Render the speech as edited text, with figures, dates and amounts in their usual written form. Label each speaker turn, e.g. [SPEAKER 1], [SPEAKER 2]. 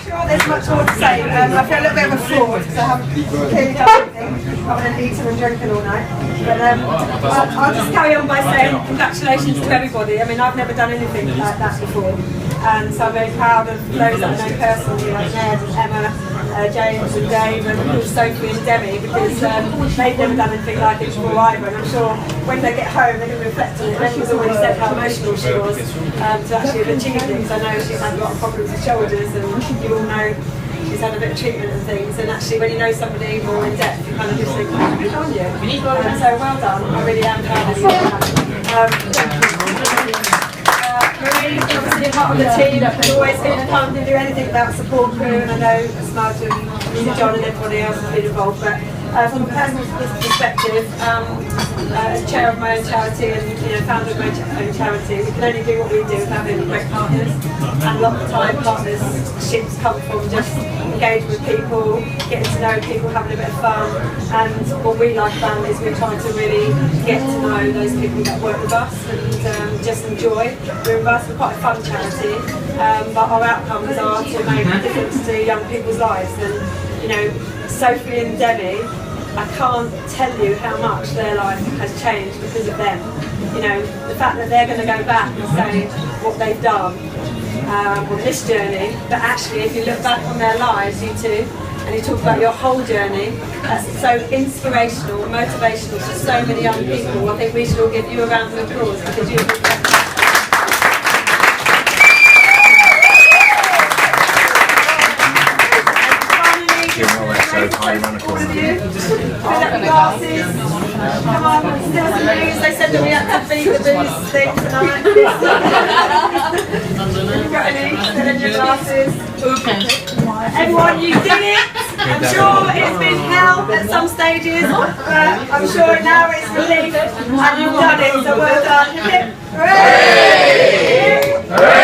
[SPEAKER 1] sure there's much more to say. I feel a little bit of a fraud because I haven't clearly done anything other than eating and drinking all night. But I'll just carry on by saying congratulations to everybody. I mean, I've never done anything like that before. And so I'm very proud of those that I know personally, like Ned, Emma, James and Dave, and of course Sophie and Demi, because they've never done anything like it before either. And I'm sure when they get home they're going to reflect on it. Becky's already said how emotional she was to actually have achieved things. I know she's had a lot of problems with shoulders, and you all know she's had a bit of treatment and things. And actually, when you know somebody more in depth, you kind of just think, oh, good on you. So well done. I really am proud of you. Marie, obviously part of the team, has always been at home to do anything about support crew, and I know Smudge and John and everybody else has been involved. But from a personal perspective, as chair of my own charity and founder of my own charity, we can only do what we do with having great partners. And a lot of the time, partnerships come from just engaging with people, getting to know people, having a bit of fun. And what we like about it is we're trying to really get to know those people that work with us and just enjoy. We're quite a fun charity, but our outcomes are to make a difference to young people's lives. And Sophie and Demi, I can't tell you how much their life has changed because of them. The fact that they're going to go back and say what they've done on this journey, but actually if you look back on their lives, you two, and you talk about your whole journey, that's so inspirational and motivational to so many young people. I think we should all give you a round of applause because you've been glasses. Come on, still some booze. They said that we had to feed the booze thing tonight. Have you got any? Still in your glasses? Okay. Everyone, you did it! I'm sure it's been hell at some stages, but I'm sure now it's relief and you've done it, so well done. Hooray! Hooray!